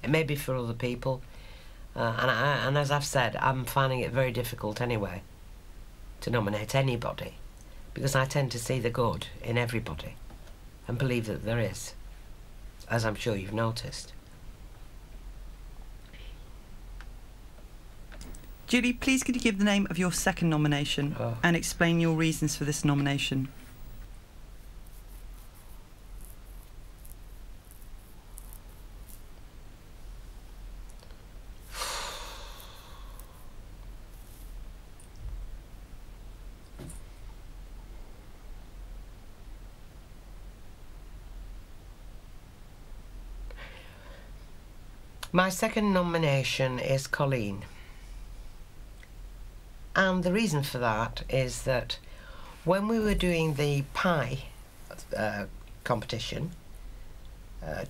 It may be for other people. And as I've said, I'm finding it very difficult anyway to nominate anybody, because I tend to see the good in everybody and believe that there is, as I'm sure you've noticed. Julie, please could you give the name of your second nomination and explain your reasons for this nomination? My second nomination is Colleen. And the reason for that is that when we were doing the pie competition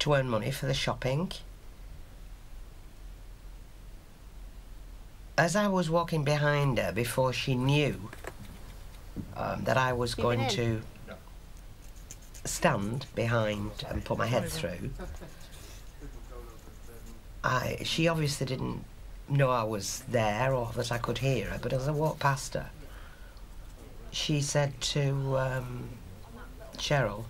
to earn money for the shopping, as I was walking behind her before she knew that I was going to stand behind and put my head through, she obviously didn't know I was there or that I could hear her, but as I walked past her, she said to Cheryl,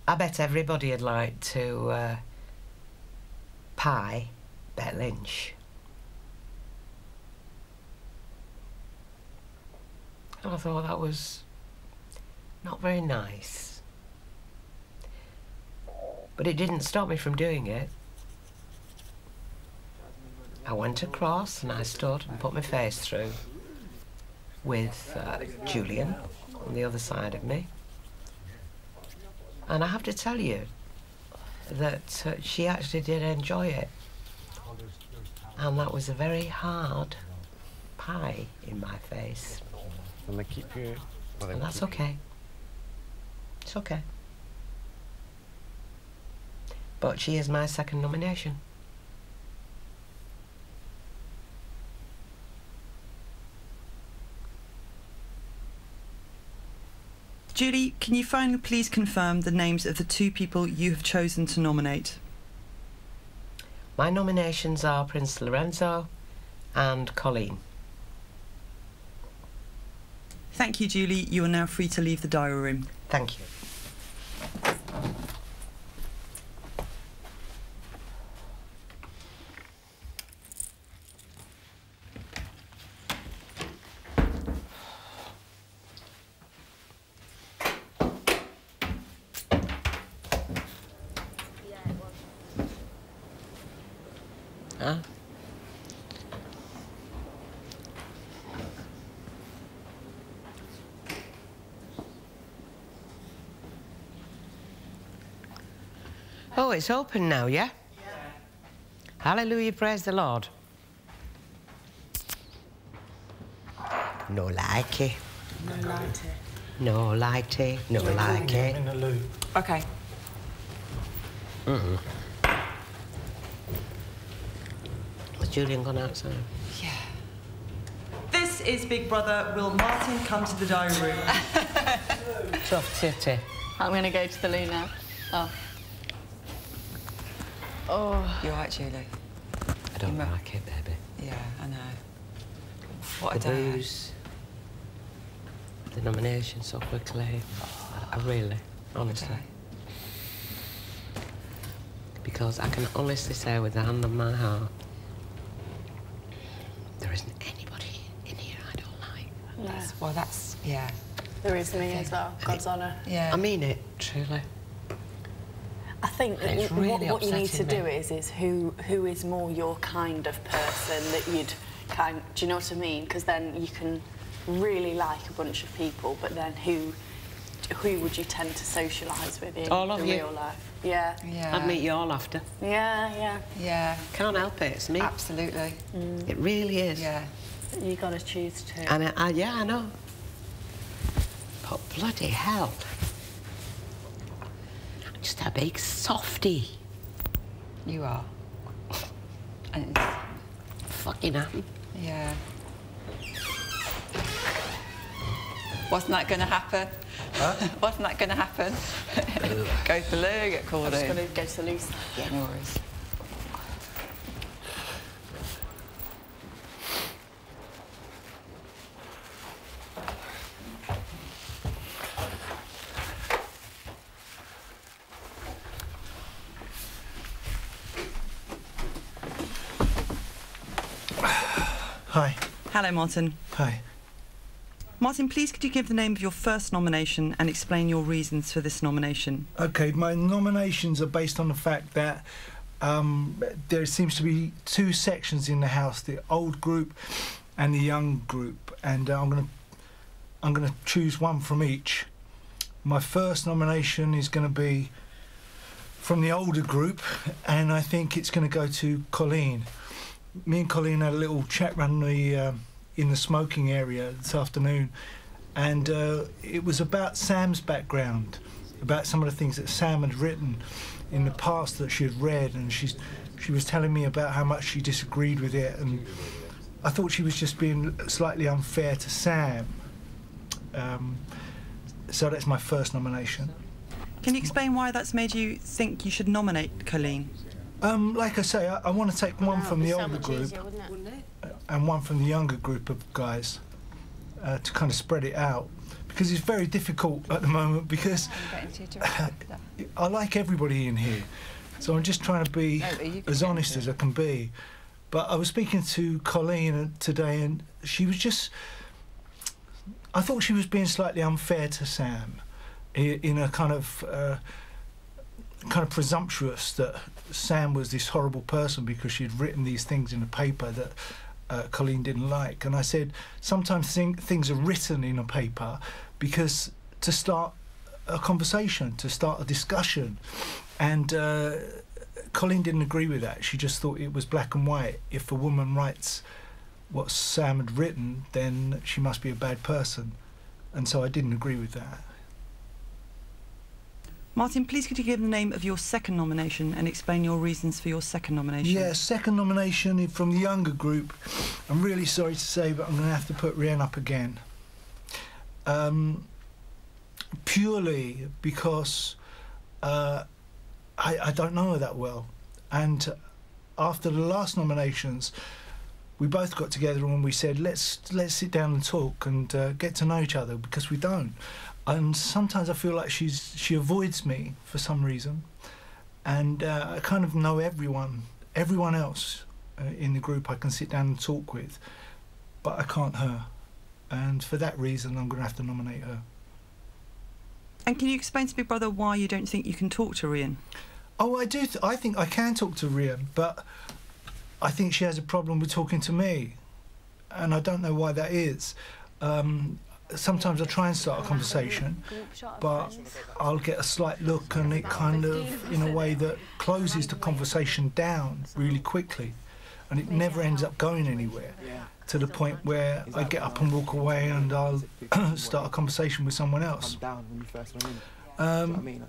I bet everybody would like to pie Bet Lynch. And I thought that was not very nice. But it didn't stop me from doing it. I went across and I stood and put my face through with Julian on the other side of me. And I have to tell you that she actually did enjoy it. And that was a very hard pie in my face. And they keep you... Well, and that's okay. It's okay. But she is my second nomination. Julie, can you finally please confirm the names of the two people you have chosen to nominate? My nominations are Prince Lorenzo and Colleen. Thank you, Julie. You are now free to leave the diary room. Thank you. Huh? Oh, it's open now, yeah? Yeah. Hallelujah, praise the Lord. No likey. No likey. No likey. No likey. In the loo. Okay. Was Julian gone outside? Yeah. This is Big Brother. Will Martin come to the diary room? Tough titty. I'm going to go to the loo now. Oh. Oh. You're right, Julie. I don't like it, baby. Yeah, I know. What a The day. booze, the nomination so quickly. I really, honestly. Okay. Because I can honestly say with the hand on my heart, there isn't anybody in here I don't like. No. Well, that's, yeah. There is me as well, God's honour. Yeah. I mean it, truly. I think that It's really what you need to upsetting do is who is more your kind of person that you'd kind... Do you know what I mean? Because then you can really like a bunch of people, but then who would you tend to socialise with in All of the you. real life? Yeah. Yeah. I'd meet you all after. Yeah, yeah. Yeah. Can't help it, it's me. Absolutely. It really is. Yeah. You got to choose to. And yeah, I know. But bloody hell. I'm just a big softie. You are. And it's, Fucking am. yeah. Wasn't that going to happen? Huh? Wasn't that going to happen? Go for Lou, get called I'm just in. going to go to Lucy. Yeah, no worries. Hi. Hello, Martin. Hi. Martin, please could you give the name of your first nomination and explain your reasons for this nomination? Okay, my nominations are based on the fact that there seems to be two sections in the House: the old group and the young group, and I'm gonna choose one from each. My first nomination is going to be from the older group, and I think it's going to go to Colleen. Me and Colleen had a little chat around in the smoking area this afternoon, and it was about Sam's background, about some of the things that Sam had written in the past that she had read, and she was telling me about how much she disagreed with it, and I thought she was just being slightly unfair to Sam. So that's my first nomination. Can you explain why that's made you think you should nominate Colleen? Like I say, I want to take one from the older group and one from the younger group of guys to kind of spread it out, because it's very difficult at the moment, because I like everybody in here, so I'm just trying to be as honest as I can be. But I was speaking to Colleen today, and she was just, I thought she was being slightly unfair to Sam in a kind of presumptuous that Sam was this horrible person because she'd written these things in a paper that Colleen didn't like. And I said, sometimes things are written in a paper because to start a conversation, to start a discussion. And Colleen didn't agree with that. She just thought it was black and white. If a woman writes what Sam had written, then she must be a bad person. And so I didn't agree with that. Martin, please could you give the name of your second nomination and explain your reasons for your second nomination? Yeah, second nomination from the younger group. I'm really sorry to say, but I'm going to have to put Rian up again. Purely because I don't know her that well. And after the last nominations, we both got together and we said, let's sit down and talk and get to know each other, because we don't. And sometimes I feel like she avoids me for some reason, and I kind of know everyone else in the group I can sit down and talk with, but I can't her, and for that reason I'm going to have to nominate her. And can you explain to Big Brother why you don't think you can talk to Rian? Oh, I do. I think I can talk to Rian, but I think she has a problem with talking to me, and I don't know why that is. Sometimes I try and start a conversation, but I'll get a slight look and it kind of, in a way that closes the conversation down really quickly, and it never ends up going anywhere, to the point where I get up and walk away and I'll start a conversation with someone else.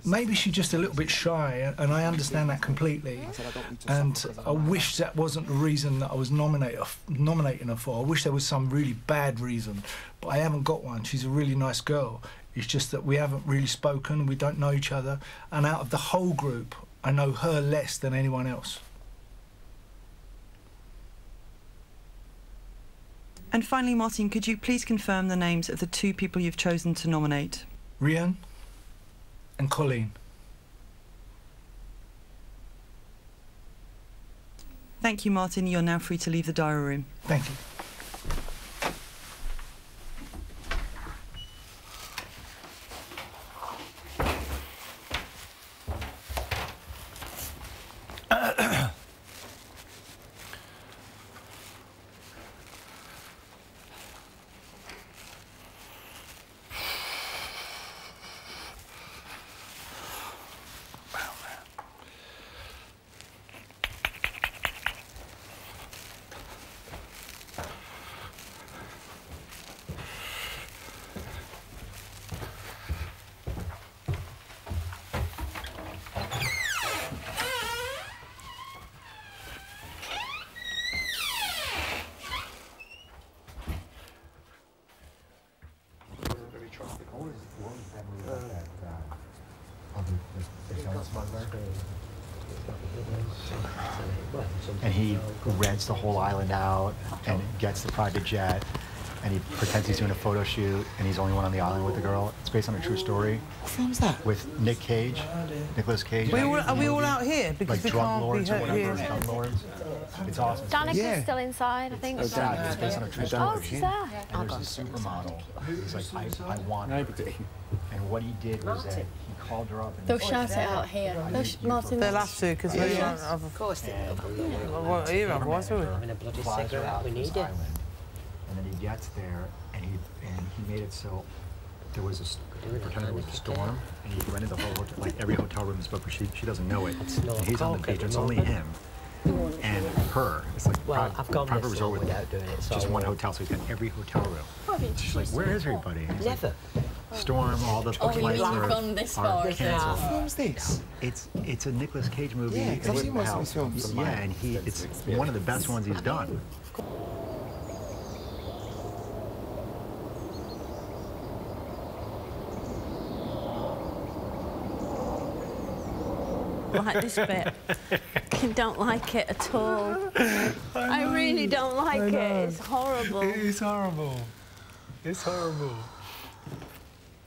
Maybe she's just a little bit shy, and I understand that completely, and I wish that wasn't the reason that I was nominating her for. I wish there was some really bad reason, but I haven't got one. She's a really nice girl. It's just that we haven't really spoken, we don't know each other, and out of the whole group, I know her less than anyone else. And finally, Martin, could you please confirm the names of the two people you've chosen to nominate? Rian and Colleen. Thank you, Martin. You're now free to leave the diary room. Thank you. And he rents the whole island out and gets the private jet, and he pretends he's doing a photo shoot, and he's the only one on the island with the girl. It's based on a true story. What film's that? With Nick Cage, Nicolas Cage. Are we all out here? Because Like we drug can't lords be or whatever, here. drug lords. It's awesome. Danica's still inside, I think. It's based on a true story. Oh, she's there. And there's a supermodel who's like, I want her. And what he did was that he called her up and They'll shout it out here. Martin. They'll have to, because we don't have... Of course they will. What are you otherwise, will we? Having a bloody flies her cigarette, out we to need this it. island. And then he gets there, and he made it so there was pretend there was a storm, and he rented the whole hotel, like every hotel room is booked, but she doesn't know it. And he's on the beach, it's only him and her. It's like Well, I've gone private this resort long with without doing it, so just I one won't. hotel, so he's got every hotel room. She's like, where is everybody? And he's like, Never. storm, all the flights you've are gone this far, are is it? canceled. What film's this? It's a Nicolas Cage movie. Yeah, 'cause I've seen most of his Wow. films. Yeah, and it's one of the best ones he's done. Like this bit. I don't like it at all. I really don't like it. It's horrible. It is horrible. It's horrible.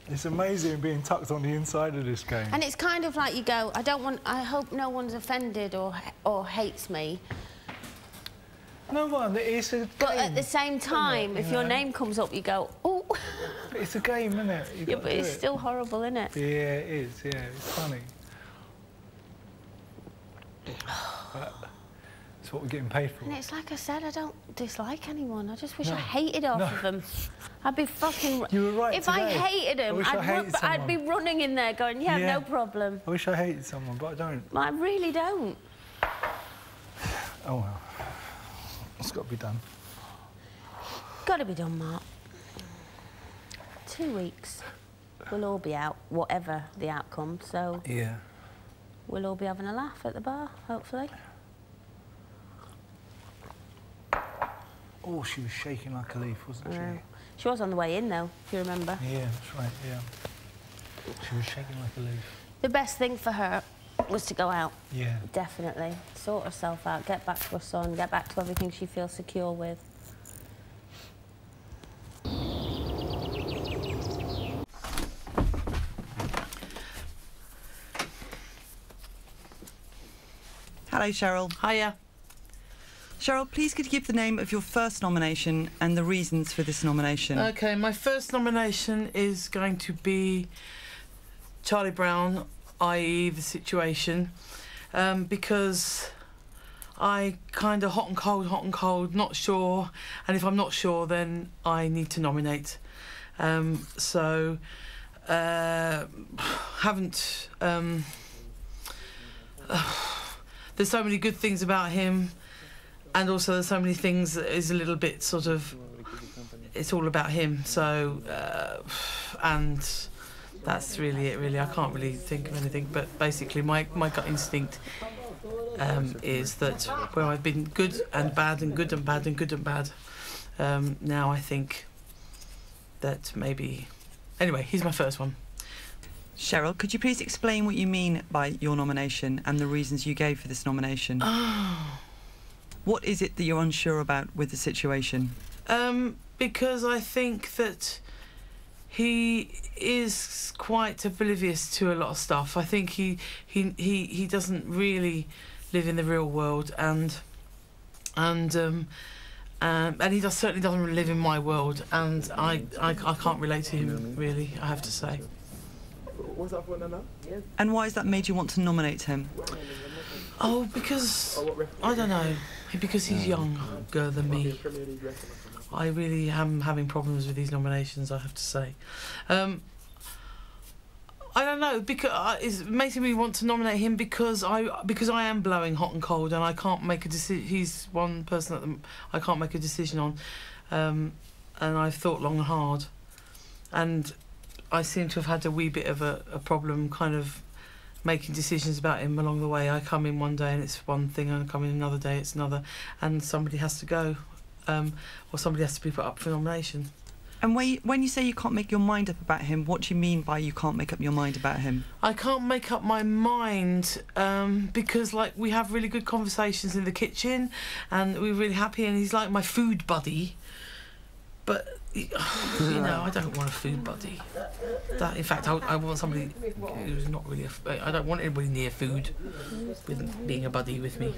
It's amazing being tucked on the inside of this game. And it's kind of like you go, I hope no one's offended or hates me. No one, it's a game. But at the same time, if your name comes up, you go, oh. It's a game, isn't it? Yeah, but it's still horrible, isn't it? Yeah, it is, yeah, it's funny. But it's what we're getting paid for. And it's like I said, I don't dislike anyone. I just wish I hated half of them. I'd be fucking... You were right If I today. hated I them, wish I hated I'd be running in there going, yeah, Yeah. no problem. I wish I hated someone, but I don't. I really don't. Oh well. It's got to be done. Got to be done, Mark. 2 weeks. We'll all be out, whatever the outcome, so Yeah. we'll all be having a laugh at the bar, hopefully. Oh, she was shaking like a leaf, wasn't she? She was on the way in, though, if you remember. Yeah, that's right, yeah. She was shaking like a leaf. The best thing for her was to go out. Yeah. Definitely. Sort herself out, get back to her son, get back to everything she feels secure with. Hello, Cheryl. Hiya. Cheryl, please could you give the name of your first nomination and the reasons for this nomination? Okay, my first nomination is going to be Charlie Brown, i.e. The Situation, because I kind of hot and cold, not sure, and if I'm not sure, then I need to nominate. Haven't... there's so many good things about him, and also there's so many things that is a little bit sort of... It's all about him, so... and that's really it, really. I can't really think of anything, but basically my gut instinct is that where I've been good and bad and good and bad and good and bad, now I think that maybe... Anyway, he's my first one. Cheryl, could you please explain what you mean by your nomination and the reasons you gave for this nomination? What is it that you're unsure about with the situation? Because I think that he is quite oblivious to a lot of stuff. I think he doesn't really live in the real world, and he certainly doesn't live in my world, and I can't relate to him really, I have to say. And why has that made you want to nominate him? Oh, because I don't know. Because he's younger than me. I really am having problems with these nominations, I have to say. I don't know, because it's making me want to nominate him because I am blowing hot and cold, and I can't make a decision. He's one person that I can't make a decision on, and I've thought long and hard, and I seem to have had a wee bit of a problem, kind of making decisions about him along the way. I come in one day and it's one thing, and I come in another day it's another, and somebody has to go, or somebody has to be put up for nomination. And when you say you can't make your mind up about him, what do you mean by you can't make up your mind about him? I can't make up my mind because, like, we have really good conversations in the kitchen and we're really happy, and he's like my food buddy. But, you know, I don't want a food buddy. In fact, I want somebody who's not really I don't want anybody near food with being a buddy with me.